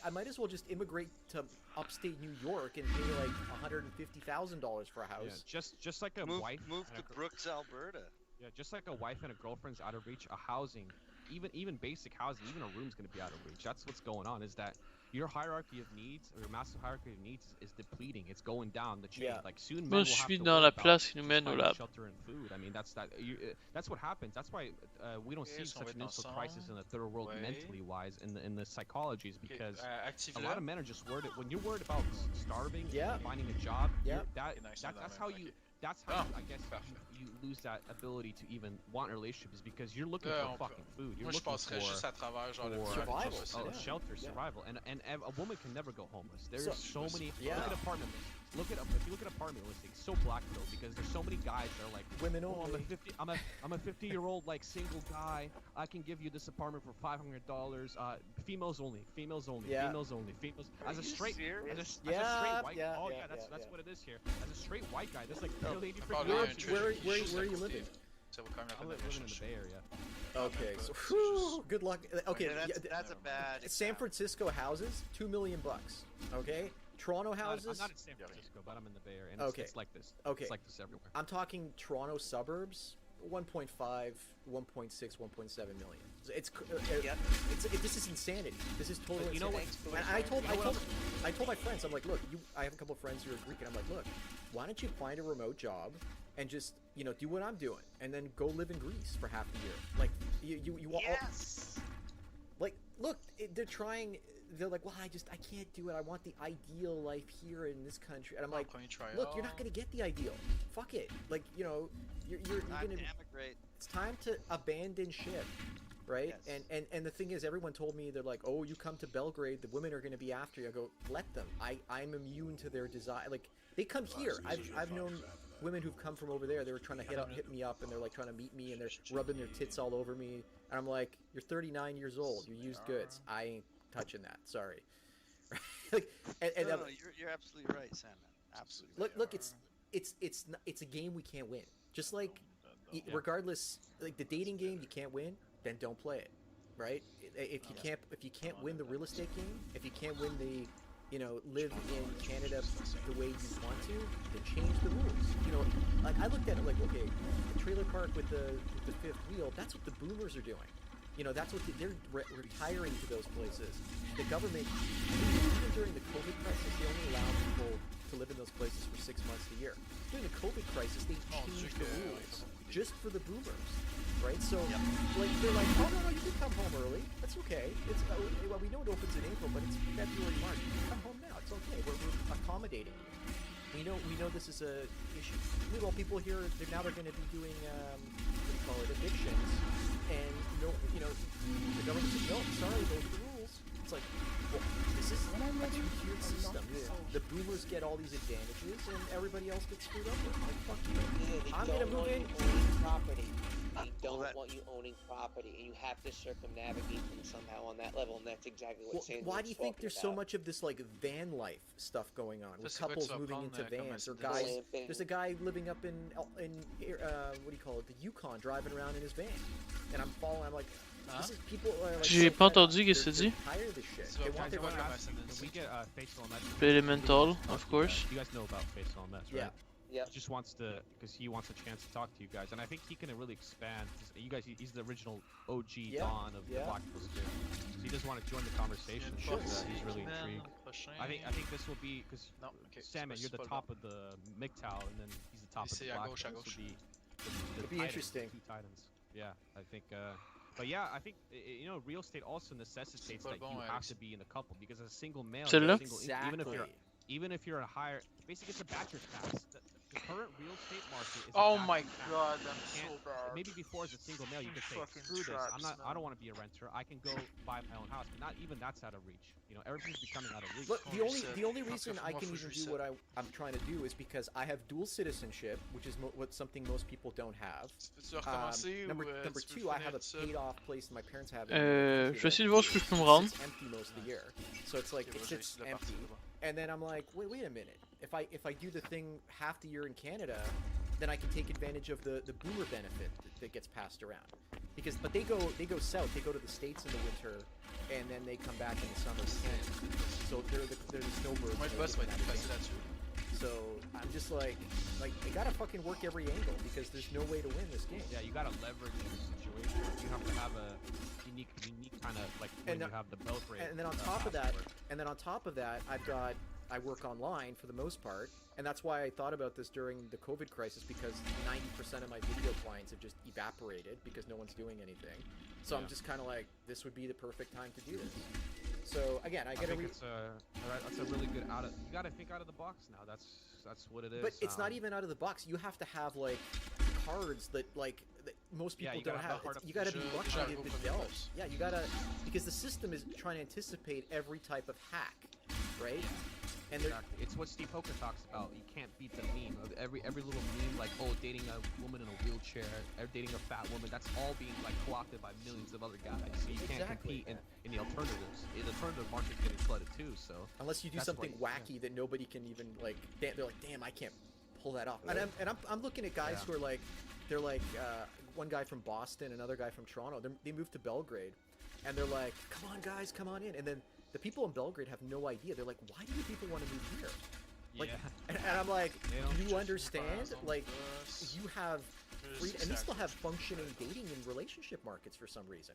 I might as well just immigrate to upstate New York and pay like $150,000 for a house. Yeah, just like a wife. Move to Brooks, Alberta. Yeah, just like a wife and a girlfriend's out of reach, a housing, even basic housing, even a room's gonna be out of reach. That's what's going on. Is that your hierarchy of needs, or your massive hierarchy of needs, is depleting. It's going down the chain. Yeah. Like soon, Moi, je suis dans la place qui nous mène au lab. Shelter and food. I mean, that's what happens. That's why we don't see such an instant crisis in the third world mentally wise in the psychology is because a lot of men are just worried. When you're worried about starving, and finding a job, that's how you. That's how I guess you lose that ability to even want a relationship is because you're looking for fucking food. You're looking for survival, shelter, survival, and a woman can never go homeless. There's so many. Look at apartment listings. If you look at apartment listings, so black though because there's so many guys that are like women only. I'm a 50-year-old like single guy. I can give you this apartment for $500. Females only. Females only. Yeah. Females only. Females. As a straight white. Oh yeah, that's what it is here. As a straight white guy, there's like 80 Where are you living? I'm living in the Bay Area. Okay, so whew, good luck. Okay, that's a bad. San Francisco houses, $2 million. Okay, Toronto houses. I'm not in San Francisco, but I'm in the Bay Area, and it's like this. Okay, it's like this everywhere. I'm talking Toronto suburbs, 1.5, 1.6, 1.7 million. This is insanity. This is totally. You know what? And I told my friends, I'm like, look, I have a couple of friends who are Greek, and I'm like, look, why don't you find a remote job and just do what I'm doing, and then go live in Greece for half the year. Like you yes. Like look, they're trying. They're like, well, I can't do it. I want the ideal life here in this country, and I'm like, look, you're not gonna get the ideal. Fuck it. Like you're gonna emigrate. It's time to abandon ship. Right? Yes. And the thing is, everyone told me, they're like, oh, you come to Belgrade, the women are going to be after you. I go, let them. I'm immune to their desire. Like, they come here. I've known women who've come from over there. They were trying to hit me up, and they're like trying to meet me, and they're rubbing their tits all over me. And I'm like, you're 39 years old. You're used goods. I ain't touching that. Sorry. Like, no, you're absolutely right, Sandman. Absolutely. Look, it's a game we can't win. Just like, regardless, like the dating game, you can't win. Then don't play it, right? If you can't win the real estate game, if you can't win the, live in Canada the way you want to, then change the rules. Like I looked at it like, okay, the trailer park with the fifth wheel, that's what the boomers are doing. That's what they're retiring to those places. The government, even during the COVID crisis, they only allow people to live in those places for 6 months a year. During the COVID crisis, they changed the rules just for the boomers. Right, so like they're like, oh no, you can come home early. That's okay. It's well, we know it opens in April, but it's February, March. You can come home now. It's okay. We're accommodating you. We know this is a issue. Meanwhile, people here they're going to be doing what do you call it, evictions, and the government says no, sorry, those are the rules. It's like, well, this is a two-tiered system. The boomers get all these advantages, and everybody else gets screwed over. Like fuck you. I'm gonna move in. Property. They don't want you owning property, and you have to circumnavigate them somehow on that level, and that's exactly what Sandman's why do you think there's so much of this like van life stuff going on with couples moving into vans or guys? There's a guy living up in what do you call it, the Yukon, driving around in his van, and I'm following. I'm like, this is people are like. J'ai pas entendu qu'est-ce que tu dis. Tired of this shit. They want their we get facial message. Elemental, of course. You guys know about facial message, right? Yeah. He just wants to, because he wants a chance to talk to you guys, and I think he can really expand. You guys, he's the original OG Don of the Black Sphere, so he does want to join the conversation. Sure. He's really intrigued. I think this will be because Sandman, you're the top of the MGTOW, and then he's the top of the Black. This will be it'll be interesting. Two titans. Yeah, I think. But yeah, I think real estate also necessitates that you have to be in a couple because as a single male, even if you're a higher, basically it's a bachelor's pass. The current real estate market is. Oh my god, I'm so bad. Maybe before as a single male, you could say, screw this. I don't want to be a renter. I can go buy my own house, but not even that's out of reach. Everything's becoming out of reach. Look, the only reason I can even do what I'm trying to do is because I have dual citizenship, which is something most people don't have. Number two, I have a paid off place my parents have. Je vais essayer de voir ce que je peux me rendre. It's empty most of the year, so it's like it sits empty. And then I'm like, wait a minute. If I do the thing half the year in Canada, then I can take advantage of the boomer benefit that gets passed around. But they go south. They go to the States in the winter, and then they come back in the summer to Canada. they're the snowbirds. Moi, le boss va être plus facile là-dessus. So I'm just like they gotta fucking work every angle because there's no way to win this game. Yeah, you gotta leverage your situation. You have to have a unique kind of like when you have the belfry. And then on top of that, I work online for the most part, and that's why I thought about this during the COVID crisis because 90% of my video clients have just evaporated because no one's doing anything. So I'm just kind of like, this would be the perfect time to do this. So again, I think that's a really good you gotta think out of the box now. That's what it is. But it's not even out of the box. You have to have like cards that most people don't have. You gotta be lucky to delve. Yeah, you gotta, because the system is trying to anticipate every type of hack, right? And exactly. It's what Steve Hoka talks about. You can't beat the meme. Every little meme, like, oh, dating a woman in a wheelchair, or dating a fat woman, that's all being like co-opted by millions of other guys. So you can't compete in the alternatives. The alternative market's getting flooded too. So unless you do something wacky that nobody can even like, they're like, damn, I can't pull that off. And I'm looking at guys who are like, they're like one guy from Boston, another guy from Toronto. They moved to Belgrade, and they're like, come on guys, come on in, and then the people in Belgrade have no idea. They're like, why do you people want to move here? Like, and I'm like, do you understand? Like, you have free, and they still have functioning dating and relationship markets for some reason.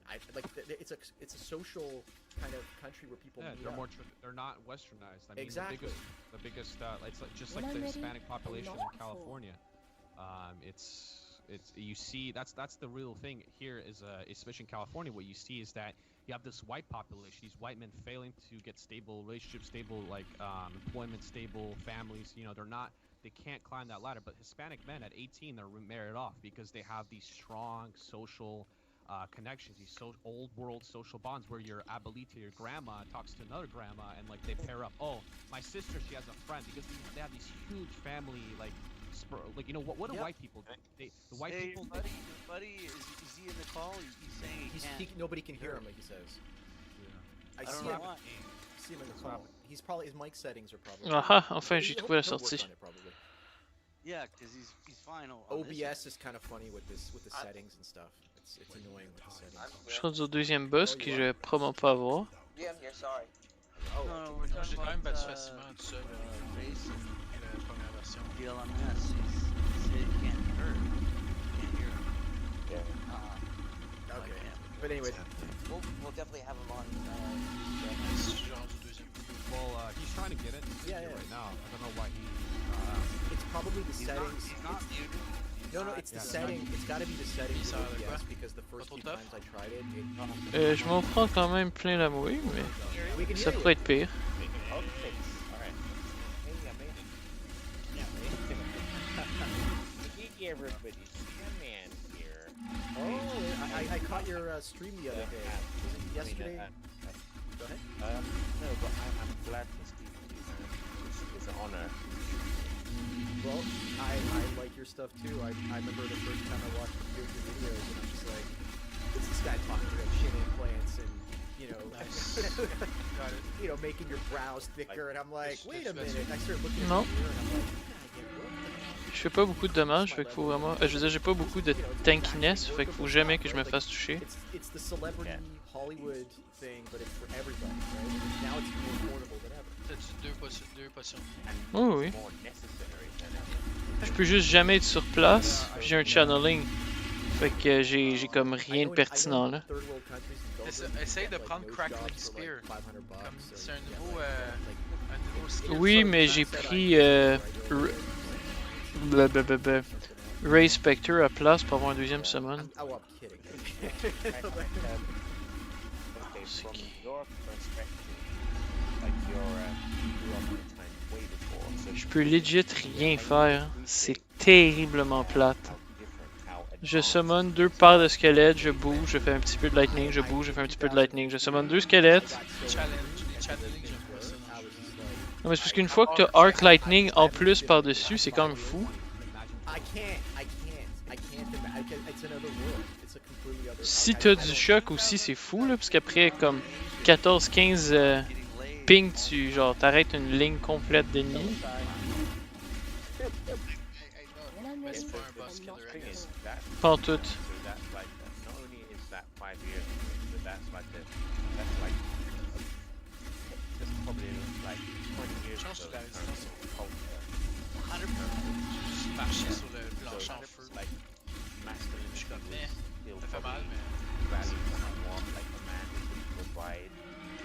It's a social kind of country where people meet up. They're not westernized. I mean, exactly. The biggest it's like just like the Hispanic population in California. You see that's the real thing here is especially in California. What you see is that you have this white population, these white men failing to get stable relationships, stable like employment, stable families. You know, they can't climb that ladder. But Hispanic men at 18, they're married off because they have these strong social connections, these old world social bonds where your abuelita, your grandma, talks to another grandma, and like they pair up. Oh, my sister, she has a friend, because they have these huge family like you know what do white people do? The white people. Buddy, is he in the call? He's saying nobody can hear him, like he says. Yeah. I see him in the call. He's probably, his mic settings are probably. Enfin, j'ai trouvé la sortie. Yeah, because he's fine. OBS is kind of funny with the settings and stuff. It's annoying with the settings. Je suis rendu au deuxième boss que je vais probablement pas avoir. Yeah, I'm here, sorry. Non, j'ai quand même battu facilement tout seul Race, la première version. Deal on this. He can't hear him. Yeah. Okay. But anyway, we'll definitely have him on. Well, he's trying to get it. Right now. I don't know why he. It's probably the settings. He's not muted. No, it's the setting. It's got to be the settings of OBS because the first few times I tried it. Je m'en prends quand même plein la mouille, mais ça pourrait être pire. Everybody, Sandman here. Oh, I caught your stream the other day. Was it yesterday? Go ahead. No, but I'm glad to speak to you, man. It's an honor. Well, I like your stuff too. I remember the first time I watched your videos, and I'm just like, it's this guy talking about shit implants and, you know, you know, making your brows thicker, and I'm like, wait a minute. And I started looking at the mirror, and I'm like, je fais pas beaucoup de dommages, fait qu'il faut vraiment. Je veux dire, j'ai pas beaucoup de tankiness, fait qu'il faut jamais que je me fasse toucher. It's the celebrity Hollywood thing, but it's for everybody, right? Now it's more affordable than ever. T'as-tu deux potions? Oui. Je peux juste jamais être sur place, puis j'ai un channeling. Fait que j'ai comme rien de pertinent là. Essaye de prendre Crackling Spear. C'est un nouveau skill. Oui, mais j'ai pris Ray Spectre à place pour avoir un deuxième summon. Je peux legit rien faire. C'est terriblement plate. Je summon deux paires de squelettes, je bouge, je fais un petit peu de lightning, je bouge, je fais un petit peu de lightning, je summon deux squelettes. Non mais c'est parce qu'une fois que tu as Arc Lightning en plus par-dessus, c'est quand même fou. Si tu as du choc aussi, c'est fou là, parce qu'après comme 14-15 ping, tu genre t'arrêtes une ligne complète d'ennemis. Pas en tout. like 20 years Change ago, sur la résistance. culture. 100%. Marcher sur le plancher en feu. Like masculine Je suis comme, was still ça fait mal, probably mais. valued somewhat, like a man who could provide, a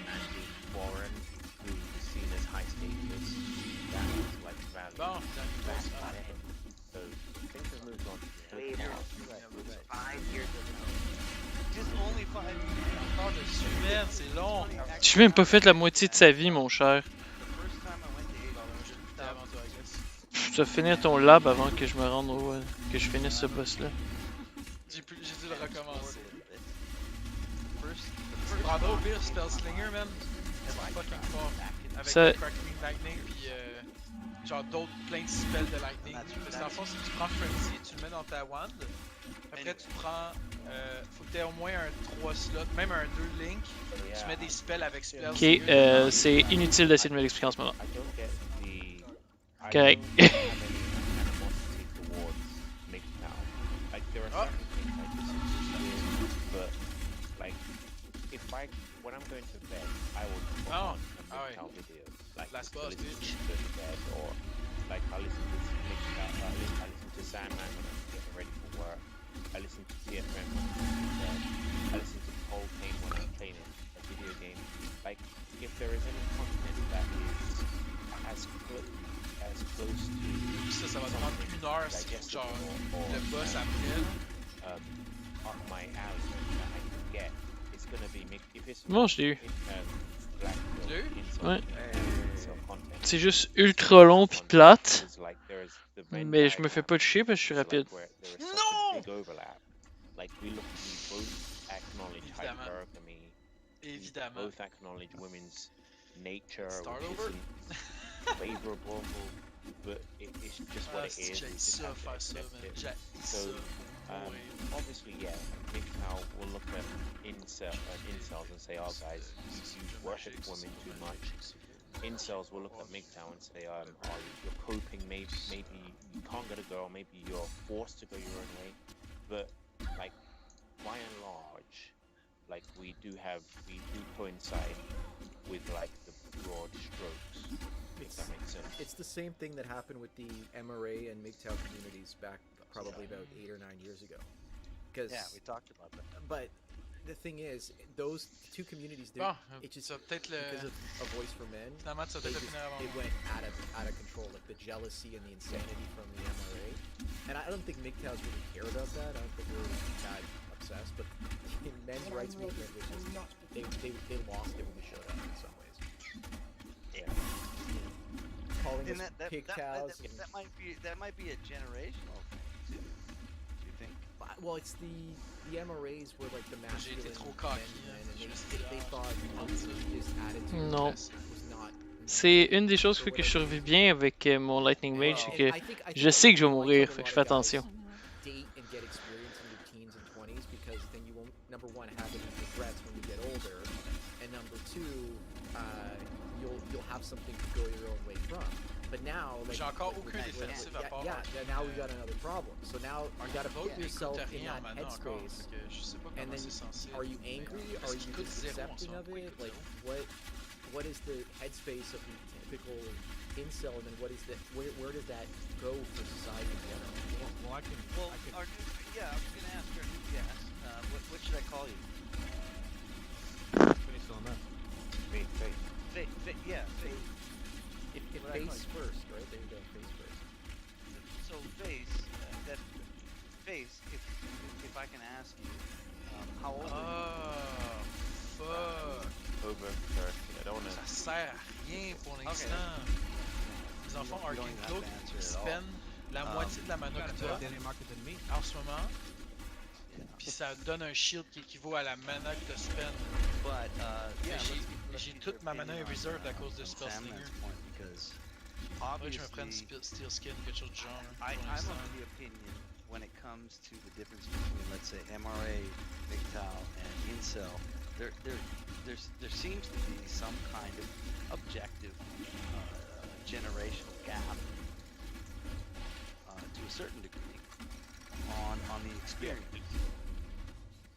man being foreign, who was seen as high status, that was like valued Bon, back then. So things have moved on. Later. Right. 5 years ago. Just only 5 Encore de semaines, c'est long. J'ai même pas fait la moitié de sa vie, mon cher. The first time I went to J'étais avant toi, I guess. Tu dois finir ton lab avant que je me rende au... que je finisse ce boss-là. J'ai dû le recommencer. First Prendra au pire Spell Slinger, man. C'est fucking fort. Avec Ça- Crackling Lightning, puis genre d'autres plein de spells de Lightning. Parce que dans le fond, si tu prends Frenzy, tu le mets dans ta wand. Après, tu prends. Faut que tu aies au moins un 3 slots, même un 2 Link. Tu mets des spells avec Spell Ok, Slinger. c'est inutile d'essayer de me l'expliquer en ce moment. I don't get the. I Correct. don't have any animosity towards MGTOW. Like there are certain things I disagree with, but like when I'm going to bed, I will put on a MGTOW video. Like Last to boss, listen bitch. to the bed, or like I listen to MGTOW. I listen to Sandman when I'm getting ready for work. I listen to TFM when I'm going to bed. I listen to Paul Kane when I'm playing a video game. Like if there is any content that is as close to Ça va te prendre 1 heure, c'est genre le boss après. Up my alley that I can get, it's gonna be if it's Bon, je l'ai eu. black Tu l'as eu? Ouais. content. C'est juste ultra long pis plate. It's like there is the Venn Mais je me fais diagram. pas de chier parce que je suis It's rapide. like where there is such a big overlap. Like we both acknowledge Évidemment. hypergamy. Évidemment. We both acknowledge women's nature, Start which over? isn't favorable, but it's just what it is. J'ai We just ça, have to faire ça, accept man. it. J'ai So, ça. obviously, yeah, MGTOW will look at incels and say, "Oh, guys, you worship women too much." Incels will look at MGTOW and say, "Oh, you're coping. Maybe you can't get a girl. Maybe you're forced to go your own way." But like, by and large, like we do coincide with like the broad strokes. If that makes sense. It's the same thing that happened with the MRA and MGTOW communities back probably about 8 or 9 years ago. Yeah, we talked about that. But the thing is, those two communities, Bon, it just ça va peut-être le. because of A Voice for Men, Finalement, ça va they, peut-être le just, finir avant. they went out of control, like the jealousy and the insanity from the MRA. And I don't think MGTOWs really care about that. I don't think they're really that obsessed. But in men's rights movement, it was just, they lost it when we showed up in some ways. Yeah. Calling And us pig cows. and- that might be a generational thing too. Do you think? Well, it's the MRAs were like the J'ai été masculine trop men, cocky, and je me suis they dit, thought ah, this attitude Non. was not. C'est une des choses qui fait que je survis bien avec mon Lightning Mage, c'est que je sais que je vais mourir, fait que je fais attention. Date and get experience in your teens and 20s because then you won't, number one, have any regrets when you get older, and number two, you'll have something to go your own way from. But now, like, J'ai encore like, aucun défensif à part. now we got another problem. So now you got to put yourself Écoute in rien that maintenant encore, headspace. parce que je sais pas And comment then, c'est censé. are you angry? Parce Are qu'il you coûte just 0 en accepting soi. of Pourquoi il it? coûte Like, 0? what is the headspace of the typical incel, and then what is that? Where does that go for society in general? Well, I can. Well, our new, yeah, I was gonna ask our new guest. What should I call you? Finish on that. Yeah, Faith. If What I call face you? first, right? There you go, face first. So Face, if I can ask you, how old are Ah, fuck. Over 30. I don't Ça wanna. sert à rien pour l'instant. Les enfants We don't Arcane even have Cloak to answer it spend la moitié de la mana que toi en ce moment. Puis ça donne un shield qui équivaut à la mana que tu spend. But yeah, J'ai toute ma mana reserved à cause de Spell Slinger. Because Faudrait que je me prenne obviously, Steel Skin, quelque chose du genre. I'm pour of l'instant. the opinion when it comes to the difference between, let's say, MRA, MGTOW, and Incel, there seems to be some kind of objective generational gap to a certain degree on the experience.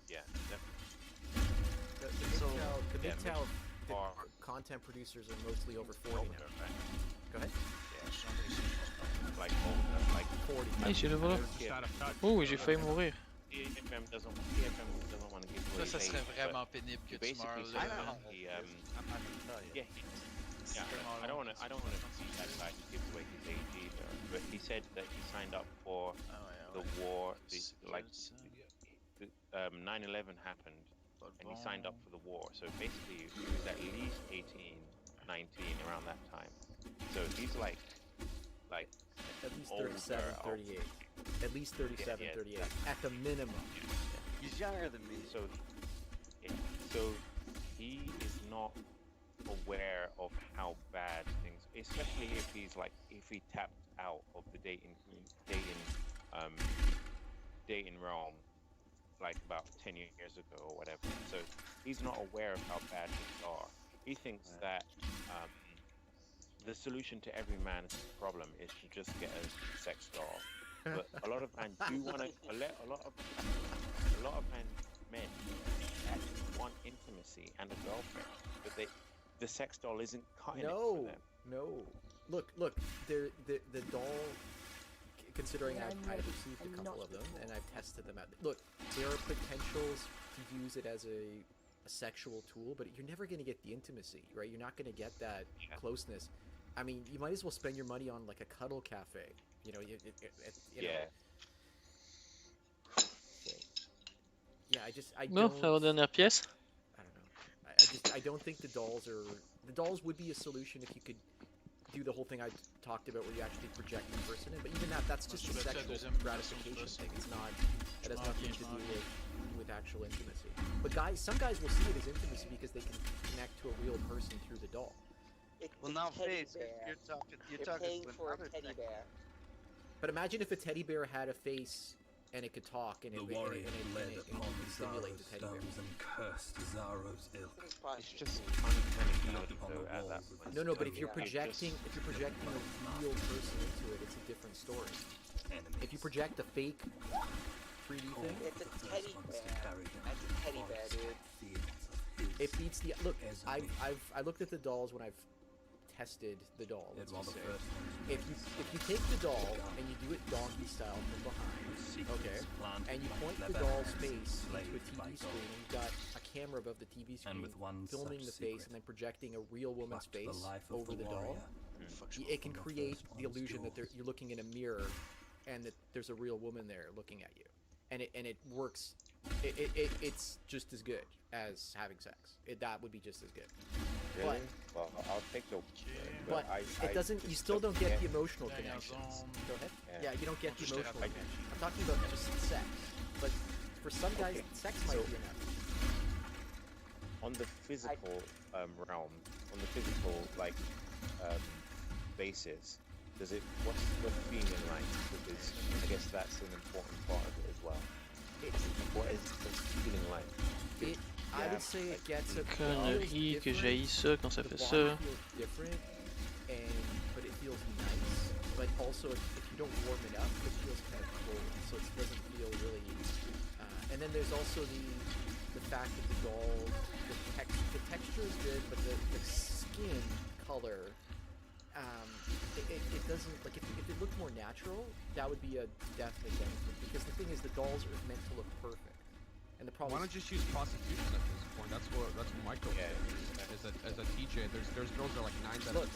Yeah, definitely. The So, MGTOW yeah, the are- concept content producers are mostly over 40 now. Go ahead. Like older, like 40. Ah, il est là. Oh, j'ai failli mourir. TFM doesn't want to give away. Ça serait vraiment pénible que tu meurs là. I don't want to see that guy give away his age either. But he said that he signed up for the war. 9/11 happened, and he signed up for the war. So basically, he was at least 18, 19 around that time. So he's like at least 37, 38. At least 37, 38. At the minimum. He's younger than me. So he is not aware of how bad things, especially if he tapped out of the dating realm like about 10 years ago or whatever. So he's not aware of how bad things are. He thinks that the solution to every man's problem is to just get a sex doll. But a lot of men do want to. A lot of men actually want intimacy and a girlfriend, but the sex doll isn't cutting it for them. No. Look. The doll. Considering I've received a couple of them and I've tested them out. Look, there are potentials to use it as a sexual tool, but you're never going to get the intimacy, right? You're not going to get that closeness. I mean, you might as well spend your money on like a cuddle cafe, you know. You know. Yeah, I Bon, don't. la dernière pièce. I don't know. I don't think the dolls would be a solution if you could do the whole thing I talked about where you actually project the person in, but even that's just a sexual gratification thing. It has nothing to do with actual intimacy. But some guys will see it as intimacy because they can connect to a real person through the doll. Well, now, Faith, you're talking paying for a teddy bear. But imagine if a teddy bear had a face and it could talk and it could stimulate the teddy bear. And cursed Zaro's ilk. It's just uncanny though at that point. No, but if you're projecting a real person into it, it's a different story. If you project a fake 3D thing, it's a teddy bear. That's a teddy bear, dude. It beats the look. I looked at the dolls when I've tested the doll. Let's just say, if you take the doll and you do it donkey style from behind, okay, and you point the doll's face into a TV screen, and you've got a camera above the TV screen filming the face and then projecting a real woman's face over the doll, it can create the illusion that you're looking in a mirror and that there's a real woman there looking at you, and it works. It's just as good as having sex. That would be just as good. Really? Well, I'll take the. But it doesn't. You still don't get the emotional connections. Go ahead. Yeah, you don't get the emotional connection. I'm talking about just sex. But for some guys, sex might be enough. On the physical realm, on the physical basis, what's the feeling like? Because I guess that's an important part of it as well. What is the feeling like? I would say it gets a connerie que j'haïs ça quand ça fait ça. Different, but it feels nice. But also, if you don't warm it up, it feels kind of cold, so it doesn't feel really. And then there's also the fact that the doll, the texture is good, but the skin color, it doesn't like if it looked more natural, that would be a definite benefit. Because the thing is, the dolls are meant to look perfect. And the problem. Why don't you just use prostitution at this point? That's what Michael said. As a TJ, there's girls that are like 9 out of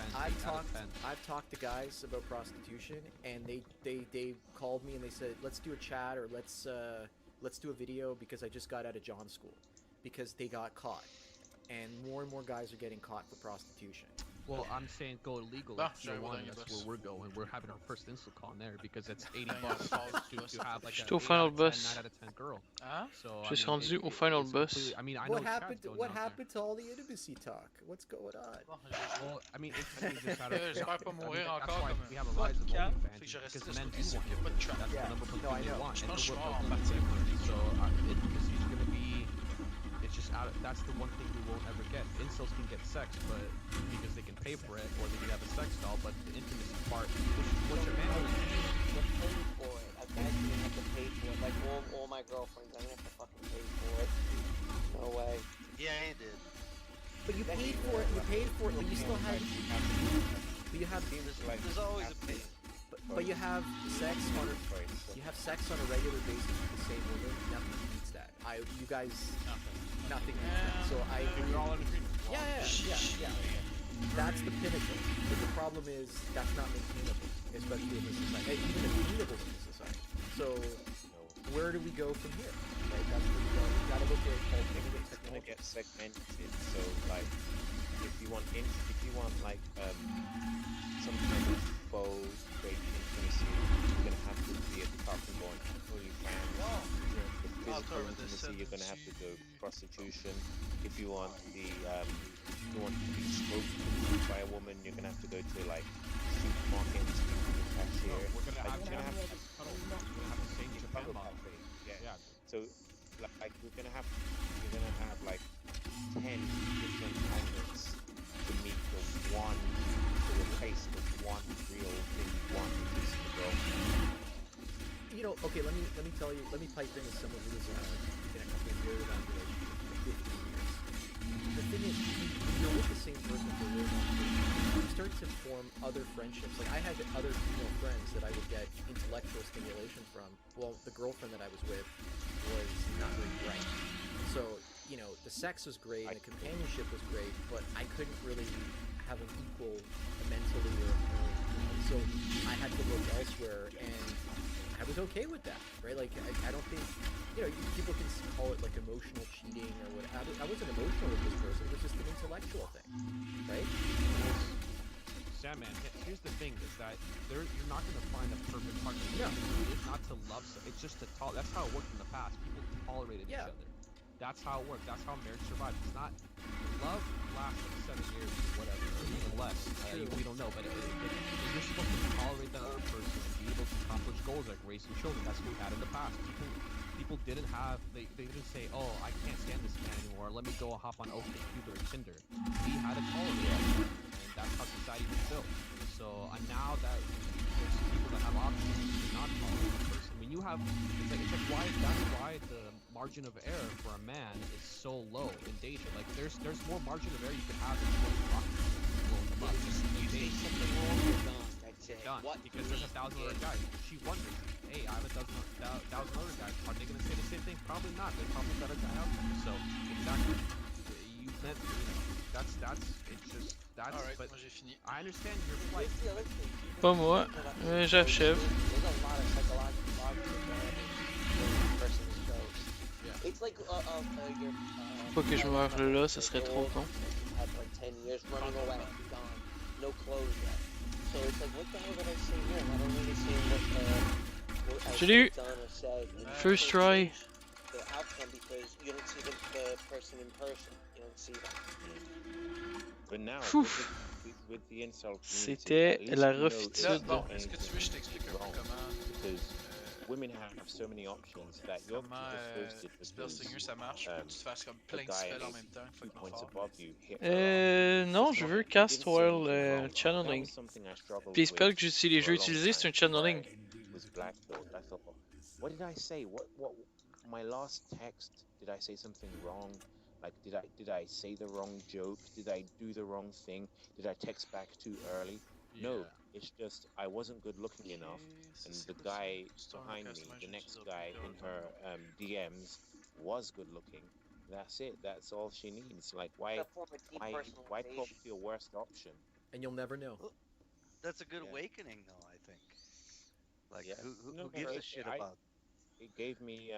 10. I've talked to guys about prostitution, and they called me and they said, let's do a chat or let's do a video because I just got out of John school because they got caught, and more guys are getting caught for prostitution. Well, I'm saying go illegal. That's where we're going. We're having our first Incel con there because it's $80 to have like a 9 out of 10 girl. So Je suis rendu au final boss. I mean, I know what happened to all the intimacy talk? What's going on? Well, I mean, it's just out of. J'espère pas mourir encore comme comme we have a rise of OnlyFans que je reste because men do sur want pas de trap. that's the number one thing they want. Je pense que je suis And mort en partie. so intimacy is going to be. It's just that's the one thing we won't ever get. Incels can get sex, but because they can pay for it, or they can have a sex doll, but the intimacy part, what's your man? They're paying for it. I've actually have to pay for it. Like all my girlfriends, I'm gonna have to fucking pay for it. No way. Yeah, he did. But you paid for it. You paid for it, but you still had. But you have. There's always a pain. But you have sex on a. You have sex on a regular basis with the same woman. Nothing beats that. You guys. Nothing beats that. So You're all in agreement. Yeah. That's the pinnacle. But the problem is that's not maintainable, especially in this society. Even attainable in this society. So where do we go from here? Right? That's where we go. We gotta look at alternative It's gonna technology. get segmented. So like, if you want like some kind of faux fake intimacy, you're gonna have to be a talking point. OnlyFans. The physical intimacy, you're gonna have to go prostitution. If you want the if you want to be spoken to by a woman, you're gonna have to go to like supermarkets, cashier. We're gonna Like, have to change Japan model. Yeah. So like you're gonna have like 10 different outlets to meet to replace the one real thing you want, which is the girl. You know, okay, let me tell you, let me pipe in as someone who was in a company very long relationship for 15 years. The thing is, when you're with the same person for a really long period, you start to form other friendships. Like, I had other female friends that I would get intellectual stimulation from. Well, the girlfriend that I was with was not very bright. So, you know, the sex was great, and the companionship was great, but I couldn't really have an equal mentally or so I had to look elsewhere, and I was okay with that, right? Like, I don't think, you know, people can call it like emotional cheating or whatever. I wasn't emotional with this person, it was just an intellectual thing, right? Sandman, here's the thing: is that you're not gonna find a perfect partner. No. It's not to love. It's just to tolerate. That's how it worked in the past. People tolerated each other. That's how it worked. That's how marriage survived. It's not love lasts like 7 years, whatever, or even less. We don't know, but you're supposed to tolerate that other person and be able to accomplish goals like raising children. That's what we had in the past. People didn't have. They didn't say, "Oh, I can't stand this man anymore. Let me go hop on OkCupid or Tinder." We had to tolerate it, and that's how society was built. So now that there's people that have options to not tolerate the person. When you have, it's like why that's why the margin of error for a man is so low in dating. Like there's more margin of error you could have in blowing them up. Just You say something wrong, you're done. That's it. done What because there's 1,000 other guys. She wonders, hey, I have a thousand other guys. Are they gonna say the same thing? Probably not. There's probably a better guy out there. So exactly, you meant, that's it's just that's. Alright, but moi j'ai fini. I understand your plight. What's the other thing? Pas moi, mais j'achève. There's a lot of psychological damage when a person is ghost. Yeah. It's like your. Faut que je meure là, ça serait trop con. Had like 10 years running away, gone, no clothes yet. So it's like, what the hell did I say here? I don't understand what I Salut. done or said. And First you try. change the outcome because you don't see the person in person. You don't see them. But now Ouf. with the incel community, C'était at least la you know refitude. it's Bon, not est-ce que tu veux que je t'explique un peu wrong, comment because women have so many options that you're comment just ghosted Spellstinger because ça marche? Faut que tu te fasses comme plein de guy spells en is même temps, 2 fucking points fort. above you hit her up. Non, It's je not- veux it didn't cast say while anything wrong. That channeling. was something I struggled Puis les spells with que j'ai for a long utilisés, c'est un time. channeling. Was black belt. I thought, what did I say? What my last text, did I say something wrong? Like did I say the wrong joke? Did I do the wrong thing? Did I text back too early? No, it's just I wasn't good looking enough, and the guy behind me, the next guy in her DMs, was good looking. That's it. That's all she needs. Like why talk to your worst option? And you'll never know. That's a good Yeah. awakening, though. I think. Like, Yeah. who gives a shit about? It gave me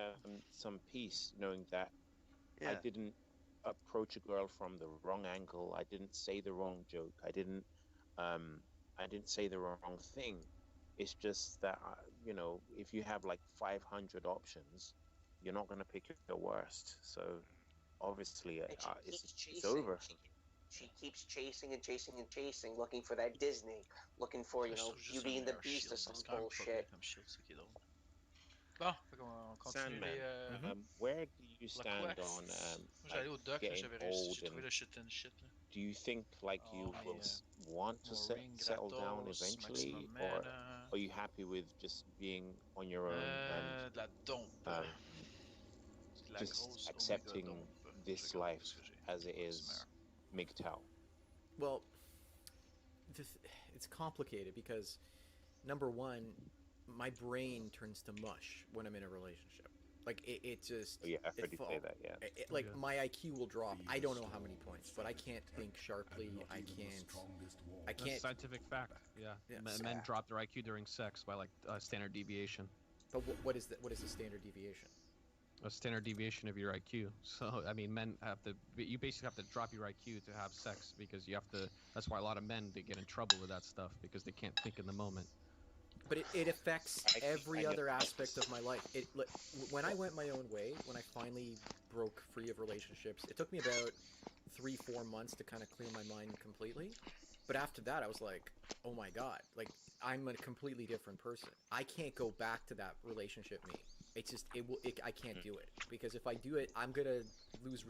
some peace knowing that I Yeah. didn't approach a girl from the wrong angle. I didn't say the wrong joke. I didn't say the wrong thing. It's just that if you have like 500 options, you're not gonna pick your worst. So obviously, it's over. She keeps chasing and chasing and chasing, looking for that Disney, looking for, you know, Beauty and the Beast or some bullshit. Bon, fait qu'on continue Sandman, les... where do you stand quest. on Moi j'allais au dock, là, getting j'avais réussi, old j'ai trouvé and le shit and shit. Là. do you think like you will want to settle down eventually, or are you happy with just being on your own and De la dompe. just accepting this life as it is? MGTOW? Well, it's complicated because, number one, my brain turns to mush when I'm in a relationship. Like it just. Oh, yeah, I've heard you say that. Yeah. My IQ will drop. I don't know how many points, but I can't think sharply. I can't. That's scientific fact. Yeah. Men drop their IQ during sex by like standard deviation. But what is the standard deviation? A standard deviation of your IQ. So I mean, men have to. You basically have to drop your IQ to have sex because you have to. That's why a lot of men they get in trouble with that stuff because they can't think in the moment. But it affects every other aspect of my life. When I went my own way, when I finally broke free of relationships, it took me about 3-4 months to kind of clear my mind completely. But after that, I was like, oh my god, like I'm a completely different person. I can't go back to that relationship me. It's just I can't do it because if I do it, I'm gonna lose